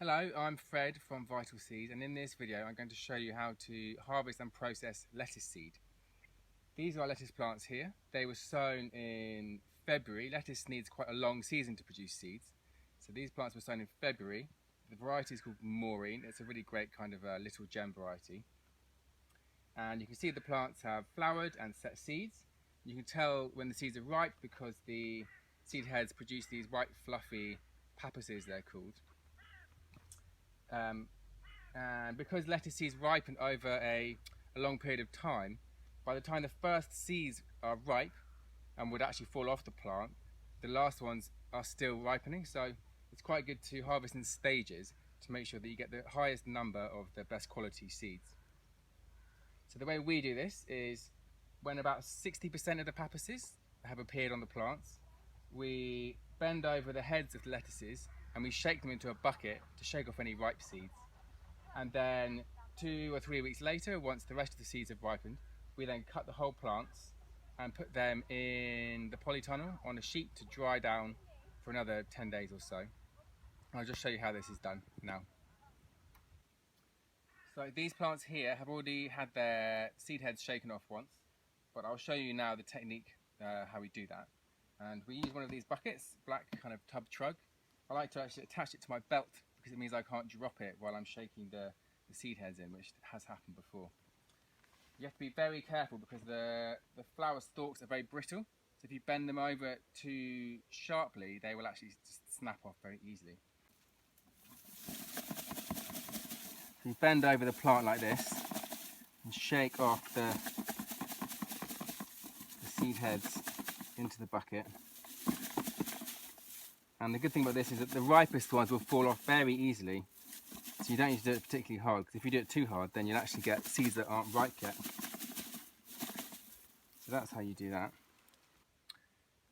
Hello, I'm Fred from Vital Seeds, and in this video I'm going to show you how to harvest and process lettuce seed. These are lettuce plants here. They were sown in February. Lettuce needs quite a long season to produce seeds. So these plants were sown in February. The variety is called Maureen. It's a really great kind of little gem variety. And you can see the plants have flowered and set seeds. You can tell when the seeds are ripe because the seed heads produce these white fluffy papaces, they're called. And because lettuce seeds ripen over a long period of time, by the time the first seeds are ripe and would actually fall off the plant, the last ones are still ripening. So it's quite good to harvest in stages to make sure that you get the highest number of the best quality seeds. So the way we do this is when about 60% of the papaces have appeared on the plants, we bend over the heads of the lettuces and we shake them into a bucket to shake off any ripe seeds. And then 2 or 3 weeks later, once the rest of the seeds have ripened, we then cut the whole plants and put them in the polytunnel on a sheet to dry down for another 10 days or so. I'll just show you how this is done now. So these plants here have already had their seed heads shaken off once, but I'll show you now the technique how we do that. And we use one of these buckets, black kind of tub trug. I like to actually attach it to my belt because it means I can't drop it while I'm shaking the seed heads in, which has happened before. You have to be very careful because the flower stalks are very brittle, so if you bend them over too sharply, they will actually just snap off very easily. So you bend over the plant like this and shake off the seed heads into the bucket. And the good thing about this is that the ripest ones will fall off very easily, so you don't need to do it particularly hard, because if you do it too hard then you'll actually get seeds that aren't ripe yet. So that's how you do that.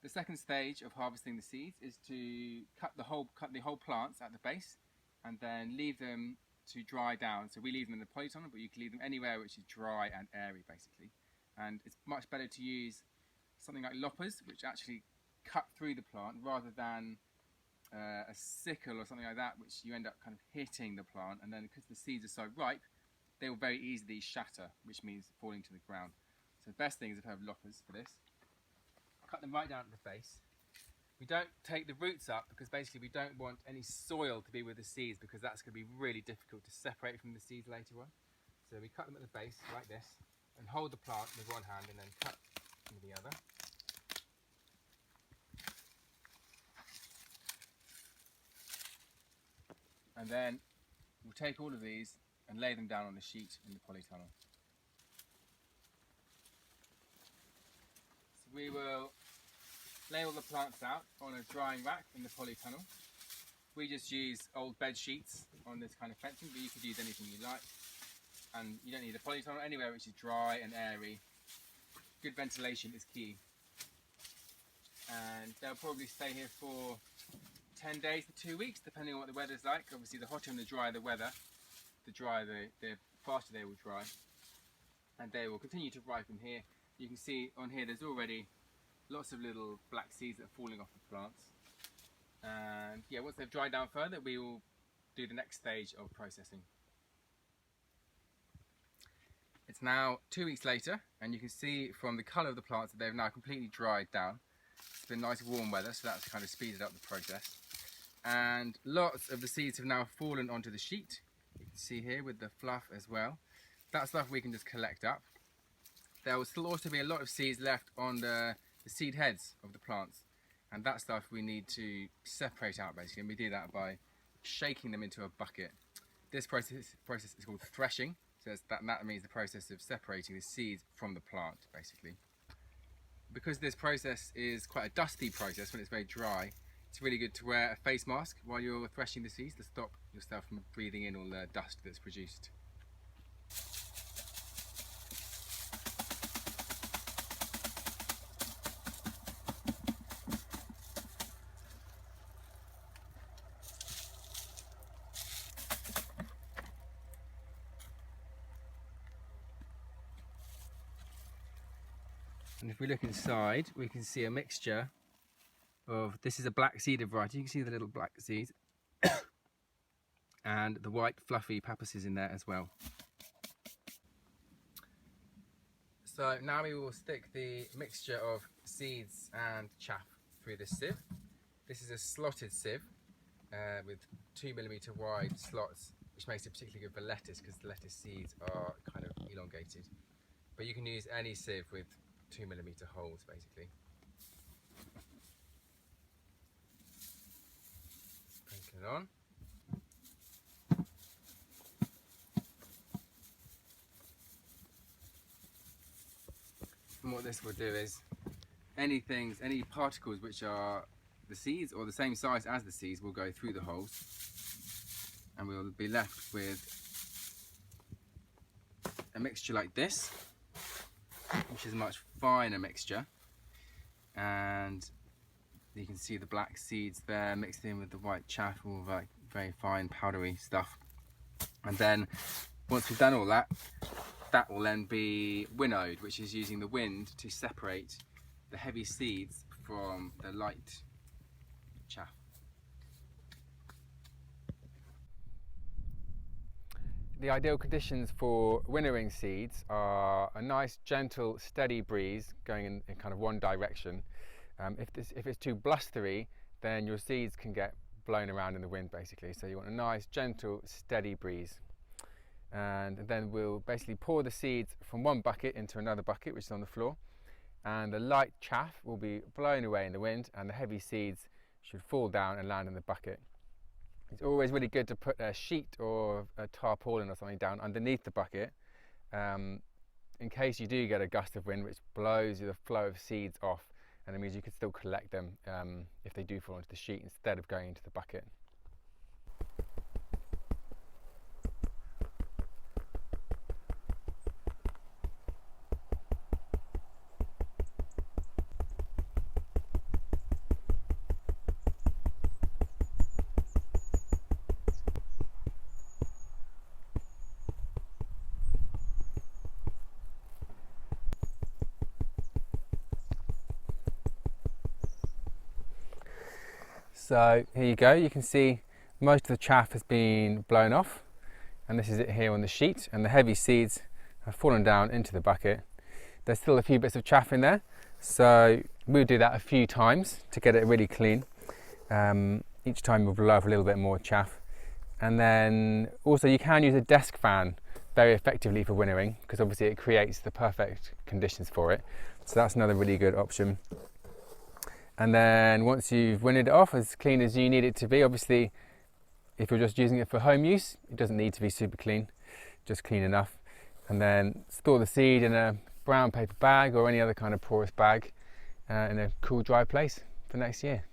The second stage of harvesting the seeds is to cut the whole plants at the base and then leave them to dry down. So we leave them in the polytunnel, but you can leave them anywhere which is dry and airy basically. And it's much better to use something like loppers, which actually cut through the plant, rather than a sickle or something like that, which you end up kind of hitting the plant, and then because the seeds are so ripe, they will very easily shatter, which means falling to the ground. So the best thing is if you have loppers for this. Cut them right down at the base. We don't take the roots up because basically we don't want any soil to be with the seeds, because that's going to be really difficult to separate from the seeds later on. So we cut them at the base like this and hold the plant with one hand and then cut with the other. And then we'll take all of these and lay them down on a sheet in the polytunnel. So we will lay all the plants out on a drying rack in the polytunnel. We just use old bed sheets on this kind of fencing, but you could use anything you like. And you don't need a polytunnel anywhere which is dry and airy. Good ventilation is key. And they'll probably stay here for 10 days to 2 weeks, depending on what the weather's like. Obviously the hotter and the drier the weather, the faster they will dry. And they will continue to ripen here. You can see on here there's already lots of little black seeds that are falling off the plants. And yeah, once they've dried down further, we will do the next stage of processing. It's now 2 weeks later, and you can see from the colour of the plants that they've now completely dried down. It's been nice warm weather, so that's kind of speeded up the process. And lots of the seeds have now fallen onto the sheet. You can see here with the fluff as well. That stuff we can just collect up. There will still also be a lot of seeds left on the seed heads of the plants, and that stuff we need to separate out basically, and we do that by shaking them into a bucket. This process is called threshing, so that means the process of separating the seeds from the plant basically. Because this process is quite a dusty process when it's very dry, it's really good to wear a face mask while you're threshing the seeds to stop yourself from breathing in all the dust that's produced. And if we look inside, we can see a mixture of, this is a black seeded variety, you can see the little black seeds. and the white fluffy papacies in there as well. So now we will stick the mixture of seeds and chaff through this sieve. This is a slotted sieve with 2mm wide slots, which makes it particularly good for lettuce because the lettuce seeds are kind of elongated. But you can use any sieve with 2mm holes basically. Sprinkle it on. And what this will do is any particles which are the seeds or the same size as the seeds will go through the holes, and we'll be left with a mixture like this, which is a much finer mixture, and you can see the black seeds there mixed in with the white chaff, all like very fine powdery stuff. And then once we've done all that, that will then be winnowed, which is using the wind to separate the heavy seeds from the light chaff. The ideal conditions for winnowing seeds are a nice, gentle, steady breeze going in kind of one direction. If it's too blustery, then your seeds can get blown around in the wind basically. So you want a nice, gentle, steady breeze. And then we'll basically pour the seeds from one bucket into another bucket, which is on the floor, and the light chaff will be blown away in the wind, and the heavy seeds should fall down and land in the bucket. It's always really good to put a sheet or a tarpaulin or something down underneath the bucket in case you do get a gust of wind which blows the flow of seeds off, and it means you could still collect them if they do fall onto the sheet instead of going into the bucket. So here you go, you can see most of the chaff has been blown off, and this is it here on the sheet, and the heavy seeds have fallen down into the bucket. There's still a few bits of chaff in there, so we'll do that a few times to get it really clean. Each time we'll blow off a little bit more chaff. And then also you can use a desk fan very effectively for winnowing, because obviously it creates the perfect conditions for it. So that's another really good option. And then once you've winnowed it off as clean as you need it to be, obviously if you're just using it for home use, it doesn't need to be super clean, just clean enough. And then store the seed in a brown paper bag or any other kind of porous bag in a cool, dry place for next year.